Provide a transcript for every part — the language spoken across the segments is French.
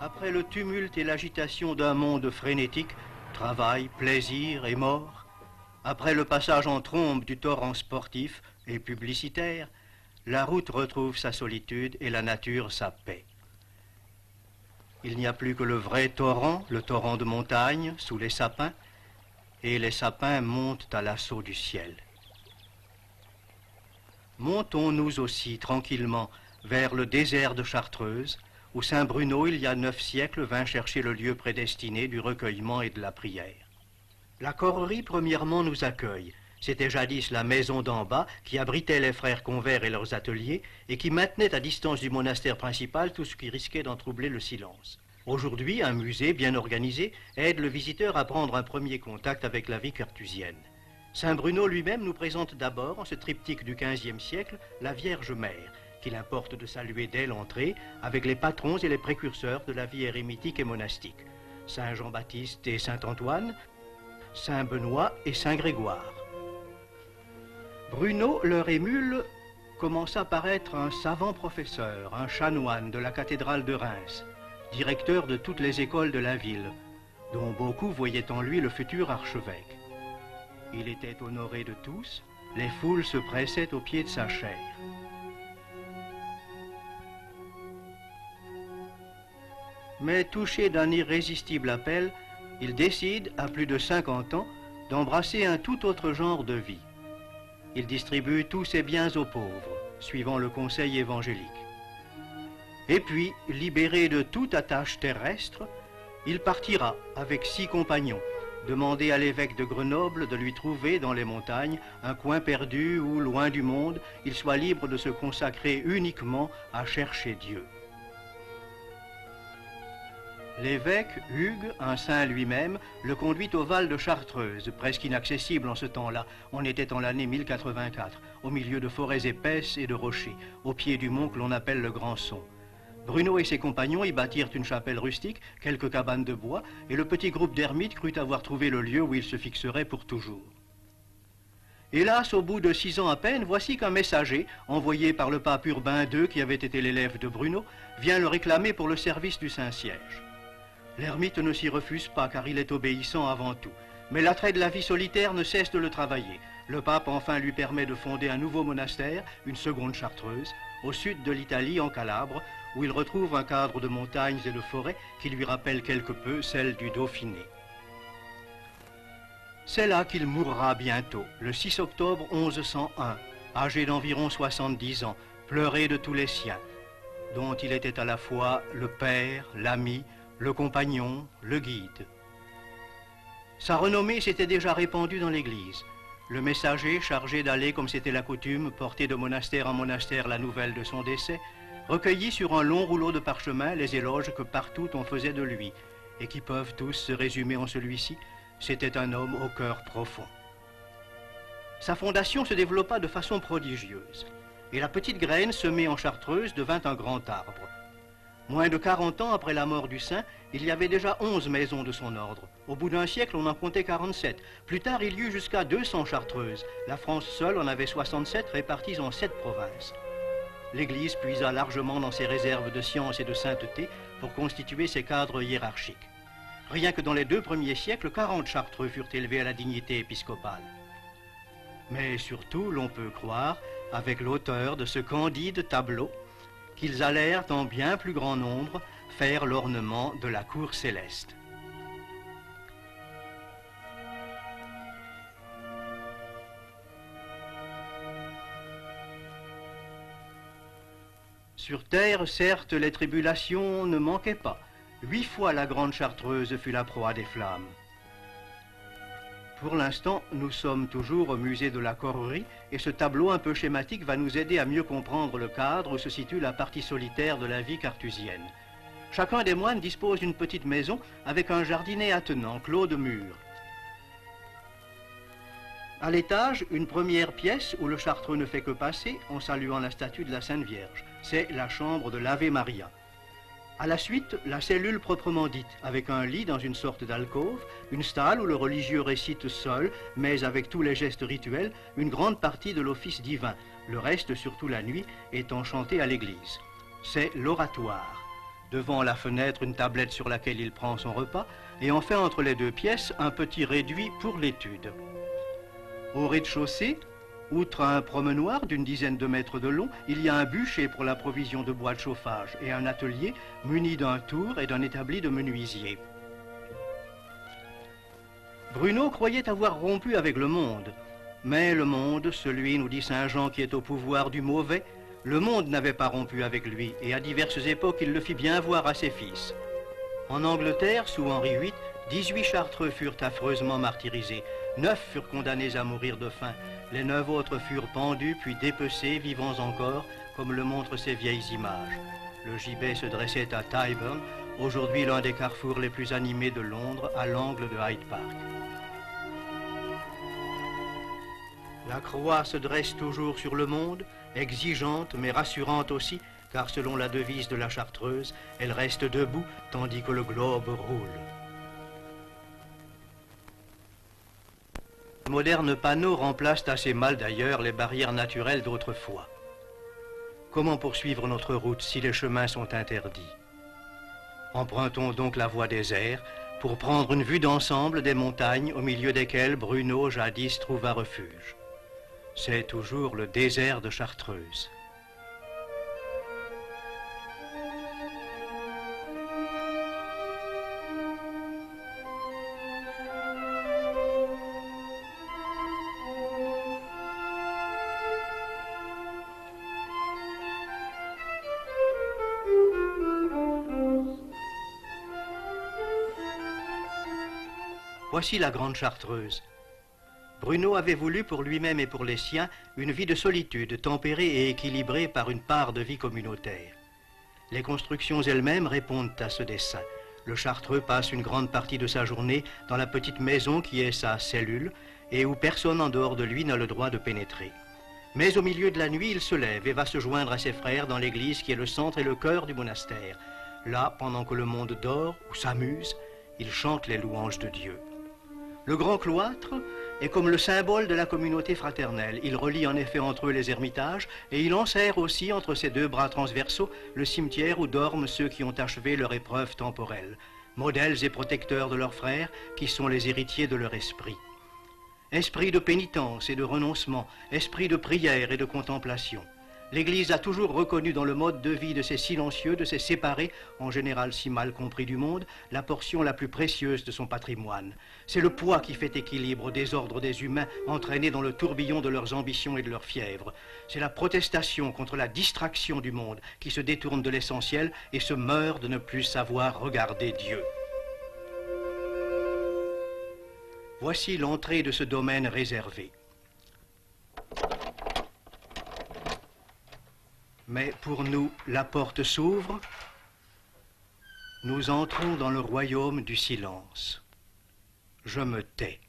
Après le tumulte et l'agitation d'un monde frénétique, travail, plaisir et mort, après le passage en trombe du torrent sportif et publicitaire, la route retrouve sa solitude et la nature sa paix. Il n'y a plus que le vrai torrent, le torrent de montagne, sous les sapins, et les sapins montent à l'assaut du ciel. Montons-nous aussi tranquillement vers le désert de Chartreuse, où Saint Bruno, il y a 9 siècles, vint chercher le lieu prédestiné du recueillement et de la prière. La Correrie, premièrement, nous accueille. C'était jadis la maison d'en bas qui abritait les frères Convert et leurs ateliers et qui maintenait à distance du monastère principal tout ce qui risquait d'en troubler le silence. Aujourd'hui, un musée bien organisé aide le visiteur à prendre un premier contact avec la vie carthusienne. Saint Bruno lui-même nous présente d'abord, en ce triptyque du XVe siècle, la Vierge Mère, qu'il importe de saluer dès l'entrée avec les patrons et les précurseurs de la vie érémitique et monastique, Saint Jean-Baptiste et Saint Antoine, Saint Benoît et Saint Grégoire. Bruno, leur émule, commença par être un savant professeur, un chanoine de la cathédrale de Reims, directeur de toutes les écoles de la ville, dont beaucoup voyaient en lui le futur archevêque. Il était honoré de tous, les foules se pressaient au pied de sa chaire. Mais touché d'un irrésistible appel, il décide, à plus de 50 ans, d'embrasser un tout autre genre de vie. Il distribue tous ses biens aux pauvres, suivant le conseil évangélique. Et puis, libéré de toute attache terrestre, il partira avec 6 compagnons, demander à l'évêque de Grenoble de lui trouver dans les montagnes un coin perdu où, loin du monde, il soit libre de se consacrer uniquement à chercher Dieu. L'évêque, Hugues, un saint lui-même, le conduit au Val de Chartreuse, presque inaccessible en ce temps-là. On était en l'année 1084, au milieu de forêts épaisses et de rochers, au pied du mont que l'on appelle le Grand Son. Bruno et ses compagnons y bâtirent une chapelle rustique, quelques cabanes de bois, et le petit groupe d'ermites crut avoir trouvé le lieu où ils se fixeraient pour toujours. Hélas, au bout de 6 ans à peine, voici qu'un messager, envoyé par le pape Urbain II, qui avait été l'élève de Bruno, vient le réclamer pour le service du Saint-Siège. L'ermite ne s'y refuse pas car il est obéissant avant tout. Mais l'attrait de la vie solitaire ne cesse de le travailler. Le pape enfin lui permet de fonder un nouveau monastère, une seconde Chartreuse, au sud de l'Italie, en Calabre, où il retrouve un cadre de montagnes et de forêts qui lui rappelle quelque peu celle du Dauphiné. C'est là qu'il mourra bientôt, le 6 octobre 1101, âgé d'environ 70 ans, pleuré de tous les siens, dont il était à la fois le père, l'ami, le compagnon, le guide. Sa renommée s'était déjà répandue dans l'Église. Le messager, chargé d'aller, comme c'était la coutume, porter de monastère en monastère la nouvelle de son décès, recueillit sur un long rouleau de parchemin les éloges que partout on faisait de lui, et qui peuvent tous se résumer en celui-ci: c'était un homme au cœur profond. Sa fondation se développa de façon prodigieuse, et la petite graine semée en Chartreuse devint un grand arbre. Moins de 40 ans après la mort du saint, il y avait déjà 11 maisons de son ordre. Au bout d'un siècle, on en comptait 47. Plus tard, il y eut jusqu'à 200 Chartreuses. La France seule en avait 67, réparties en 7 provinces. L'Église puisa largement dans ses réserves de science et de sainteté pour constituer ses cadres hiérarchiques. Rien que dans les 2 premiers siècles, 40 Chartreux furent élevés à la dignité épiscopale. Mais surtout, l'on peut croire, avec l'auteur de ce candide tableau, qu'ils allèrent en bien plus grand nombre faire l'ornement de la cour céleste. Sur terre, certes, les tribulations ne manquaient pas. 8 fois la grande Chartreuse fut la proie des flammes. Pour l'instant, nous sommes toujours au musée de la Correrie et ce tableau un peu schématique va nous aider à mieux comprendre le cadre où se situe la partie solitaire de la vie carthusienne. Chacun des moines dispose d'une petite maison avec un jardinet attenant, clos de murs. À l'étage, une première pièce où le chartreux ne fait que passer en saluant la statue de la Sainte Vierge. C'est la chambre de l'Ave Maria. À la suite, la cellule proprement dite, avec un lit dans une sorte d'alcôve, une stalle où le religieux récite seul, mais avec tous les gestes rituels, une grande partie de l'office divin, le reste, surtout la nuit, étant chanté à l'église. C'est l'oratoire. Devant la fenêtre, une tablette sur laquelle il prend son repas, et enfin entre les deux pièces, un petit réduit pour l'étude. Au rez-de-chaussée, outre un promenoir d'une dizaine de mètres de long, il y a un bûcher pour la provision de bois de chauffage et un atelier muni d'un tour et d'un établi de menuisier. Bruno croyait avoir rompu avec le monde, mais le monde, celui, nous dit saint Jean, qui est au pouvoir du mauvais, le monde n'avait pas rompu avec lui, et à diverses époques il le fit bien voir à ses fils. En Angleterre, sous Henri VIII, 18 chartreux furent affreusement martyrisés, 9 furent condamnés à mourir de faim, les 9 autres furent pendus puis dépecés, vivants encore, comme le montrent ces vieilles images. Le gibet se dressait à Tyburn, aujourd'hui l'un des carrefours les plus animés de Londres, à l'angle de Hyde Park. La croix se dresse toujours sur le monde, exigeante mais rassurante aussi, car selon la devise de la Chartreuse, elle reste debout tandis que le globe roule. Les modernes panneaux remplacent assez mal d'ailleurs les barrières naturelles d'autrefois. Comment poursuivre notre route si les chemins sont interdits? Empruntons donc la voie des airs pour prendre une vue d'ensemble des montagnes au milieu desquelles Bruno jadis trouva refuge. C'est toujours le désert de Chartreuse. Voici la grande Chartreuse. Bruno avait voulu pour lui-même et pour les siens une vie de solitude tempérée et équilibrée par une part de vie communautaire. Les constructions elles-mêmes répondent à ce dessein. Le Chartreux passe une grande partie de sa journée dans la petite maison qui est sa cellule et où personne en dehors de lui n'a le droit de pénétrer. Mais au milieu de la nuit, il se lève et va se joindre à ses frères dans l'église qui est le centre et le cœur du monastère. Là, pendant que le monde dort ou s'amuse, il chante les louanges de Dieu. Le grand cloître est comme le symbole de la communauté fraternelle. Il relie en effet entre eux les ermitages et il enserre aussi entre ses deux bras transversaux le cimetière où dorment ceux qui ont achevé leur épreuve temporelle, modèles et protecteurs de leurs frères qui sont les héritiers de leur esprit. Esprit de pénitence et de renoncement, esprit de prière et de contemplation. L'Église a toujours reconnu dans le mode de vie de ces silencieux, de ces séparés, en général si mal compris du monde, la portion la plus précieuse de son patrimoine. C'est le poids qui fait équilibre au désordre des humains entraînés dans le tourbillon de leurs ambitions et de leurs fièvres. C'est la protestation contre la distraction du monde qui se détourne de l'essentiel et se meurt de ne plus savoir regarder Dieu. Voici l'entrée de ce domaine réservé. Mais pour nous, la porte s'ouvre. Nous entrons dans le royaume du silence. Je me tais.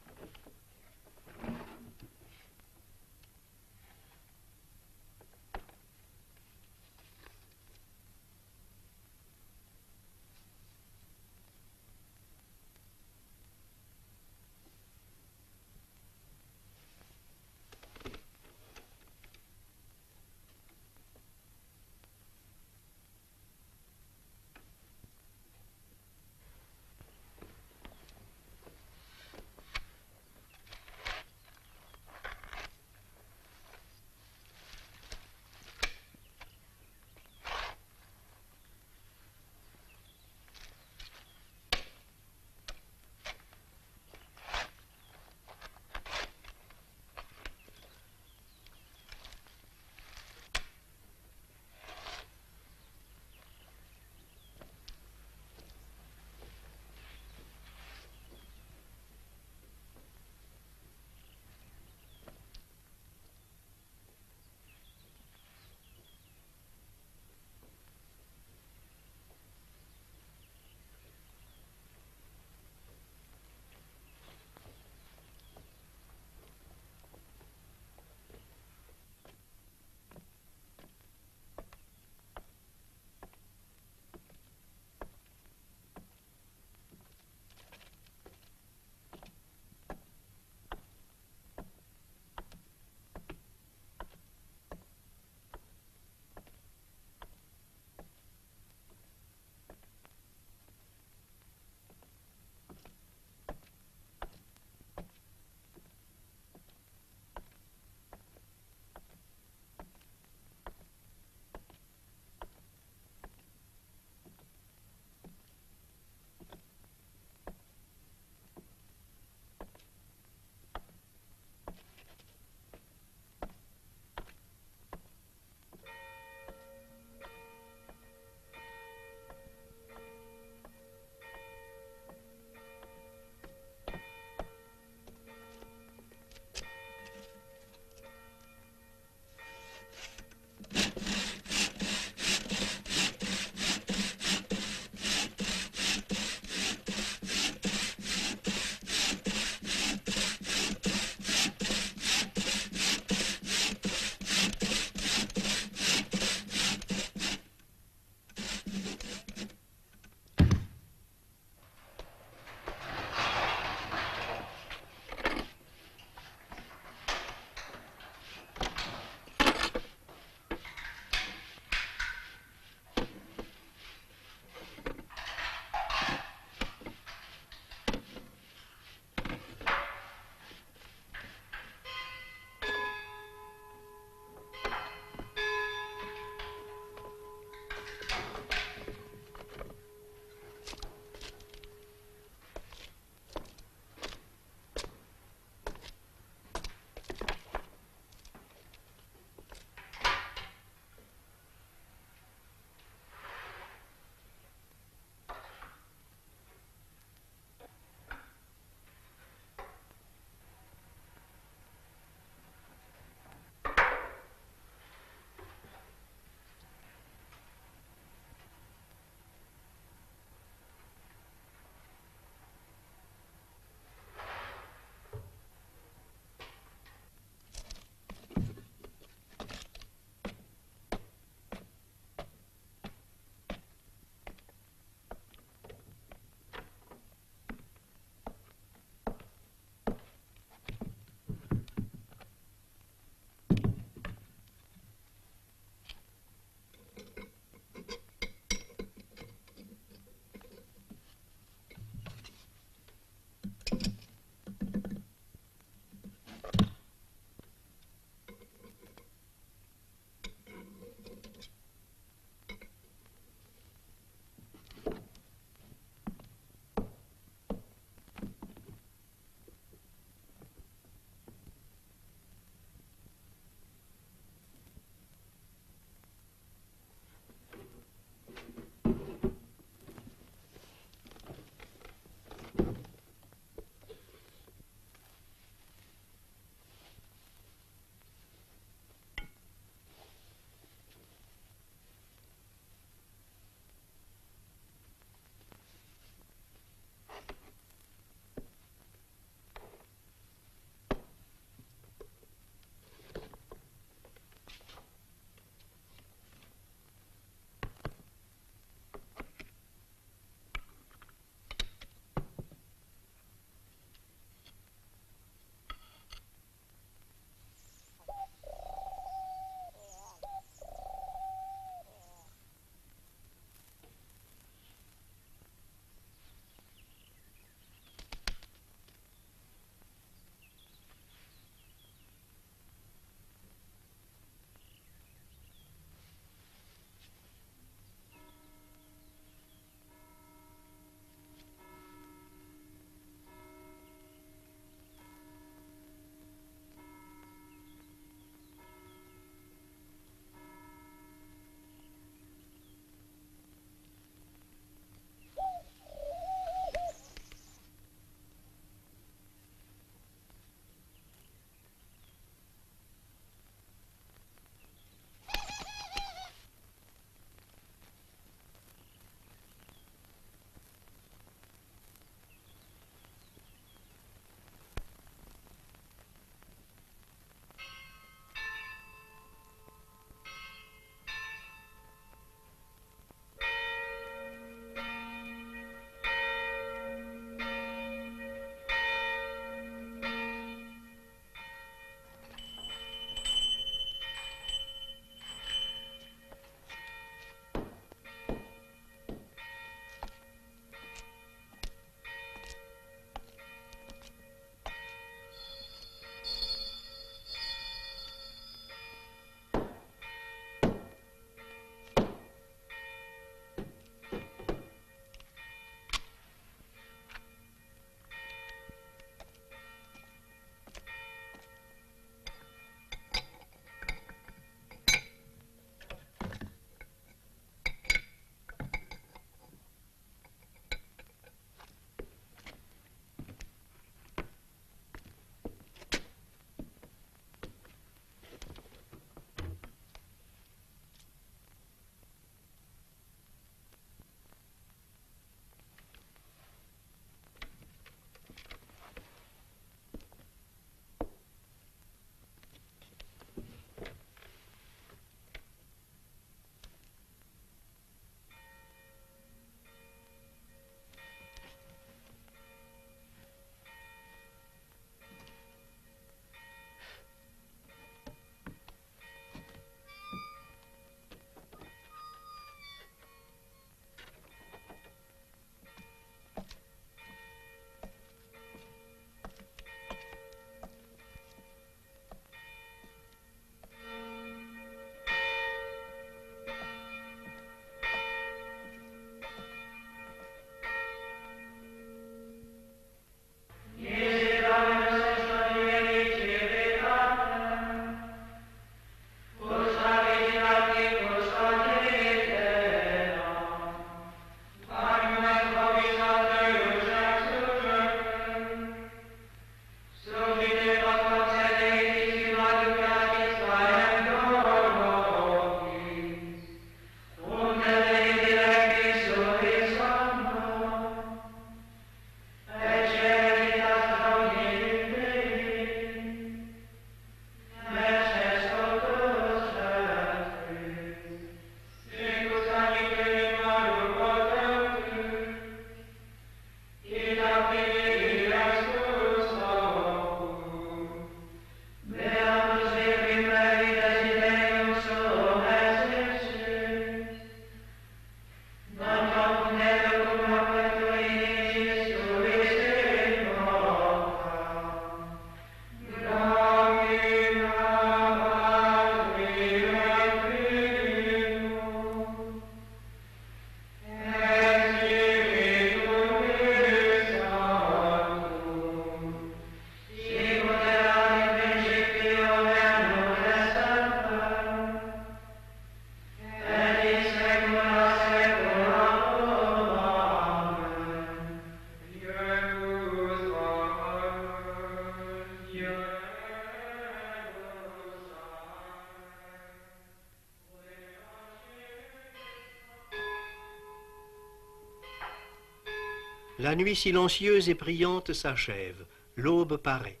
La nuit silencieuse et priante s'achève. L'aube paraît.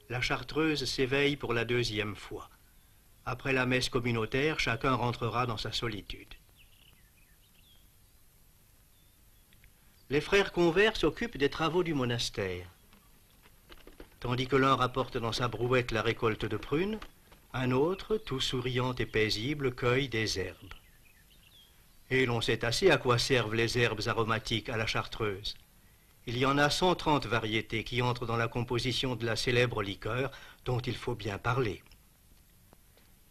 La chartreuse s'éveille pour la deuxième fois. Après la messe communautaire, chacun rentrera dans sa solitude. Les frères convers s'occupent des travaux du monastère. Tandis que l'un rapporte dans sa brouette la récolte de prunes, un autre, tout souriant et paisible, cueille des herbes. Et l'on sait assez à quoi servent les herbes aromatiques à la chartreuse. Il y en a 130 variétés qui entrent dans la composition de la célèbre liqueur dont il faut bien parler.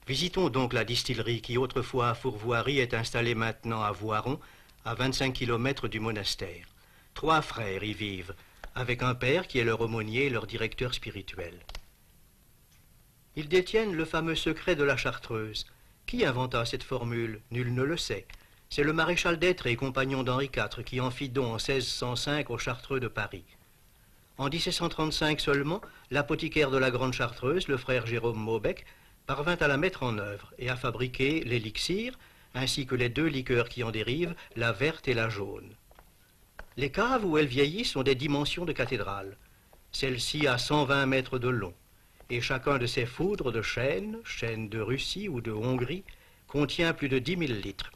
Visitons donc la distillerie qui autrefois à Fourvoirie est installée maintenant à Voiron, à 25 km du monastère. 3 frères y vivent, avec un père qui est leur aumônier et leur directeur spirituel. Ils détiennent le fameux secret de la chartreuse. Qui inventa cette formule? Nul ne le sait. C'est le maréchal d'Etrées, compagnon d'Henri IV, qui en fit don en 1605 aux Chartreux de Paris. En 1735 seulement, l'apothicaire de la Grande Chartreuse, le frère Jérôme Maubec, parvint à la mettre en œuvre et à fabriquer l'élixir, ainsi que les 2 liqueurs qui en dérivent, la verte et la jaune. Les caves où elles vieillissent sont des dimensions de cathédrale. Celle-ci a 120 mètres de long, et chacun de ces foudres de chêne de Russie ou de Hongrie, contient plus de 10 000 litres.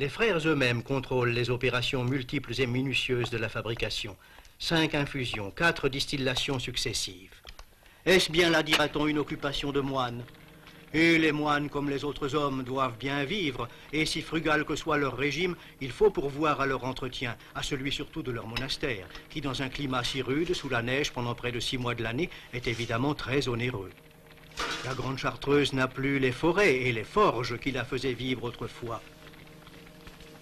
Les frères eux-mêmes contrôlent les opérations multiples et minutieuses de la fabrication. 5 infusions, 4 distillations successives. Est-ce bien là, dira-t-on, une occupation de moine? Et les moines, comme les autres hommes, doivent bien vivre, et si frugal que soit leur régime, il faut pourvoir à leur entretien, à celui surtout de leur monastère, qui dans un climat si rude, sous la neige pendant près de 6 mois de l'année, est évidemment très onéreux. La Grande Chartreuse n'a plus les forêts et les forges qui la faisaient vivre autrefois.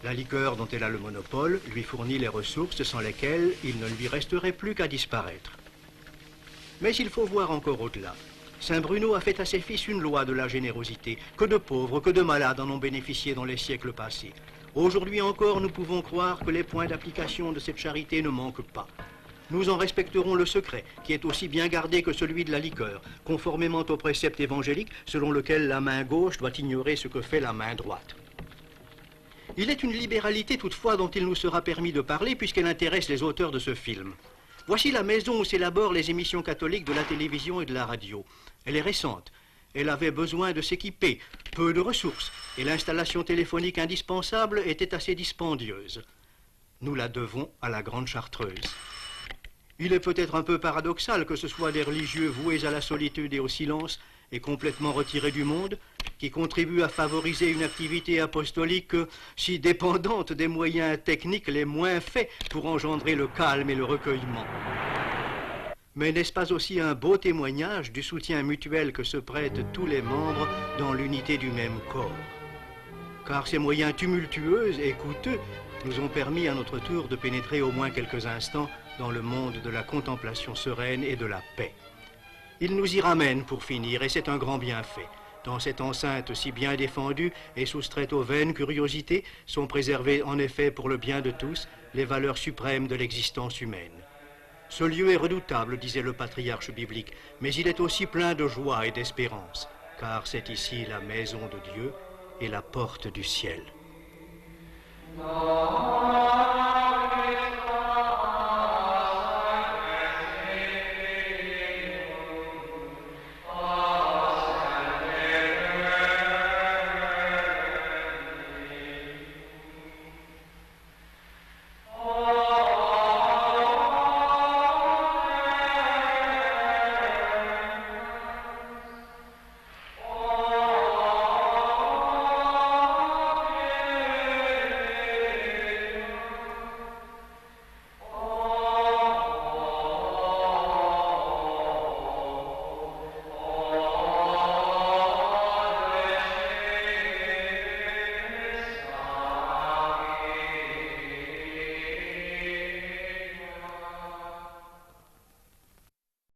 La liqueur dont elle a le monopole lui fournit les ressources sans lesquelles il ne lui resterait plus qu'à disparaître. Mais il faut voir encore au-delà. Saint Bruno a fait à ses fils une loi de la générosité. Que de pauvres, que de malades en ont bénéficié dans les siècles passés. Aujourd'hui encore, nous pouvons croire que les points d'application de cette charité ne manquent pas. Nous en respecterons le secret, qui est aussi bien gardé que celui de la liqueur, conformément au précepte évangélique selon lequel la main gauche doit ignorer ce que fait la main droite. Il est une libéralité toutefois dont il nous sera permis de parler puisqu'elle intéresse les auteurs de ce film. Voici la maison où s'élaborent les émissions catholiques de la télévision et de la radio. Elle est récente. Elle avait besoin de s'équiper, peu de ressources, et l'installation téléphonique indispensable était assez dispendieuse. Nous la devons à la Grande Chartreuse. Il est peut-être un peu paradoxal que ce soit des religieux voués à la solitude et au silence et complètement retirés du monde qui contribuent à favoriser une activité apostolique si dépendante des moyens techniques les moins faits pour engendrer le calme et le recueillement. Mais n'est-ce pas aussi un beau témoignage du soutien mutuel que se prêtent tous les membres dans l'unité du même corps? Car ces moyens tumultueux et coûteux nous ont permis à notre tour de pénétrer au moins quelques instants dans le monde de la contemplation sereine et de la paix. Il nous y ramène pour finir, et c'est un grand bienfait. Dans cette enceinte si bien défendue et soustraite aux vaines curiosités, sont préservées en effet pour le bien de tous les valeurs suprêmes de l'existence humaine. Ce lieu est redoutable, disait le patriarche biblique, mais il est aussi plein de joie et d'espérance, car c'est ici la maison de Dieu et la porte du ciel.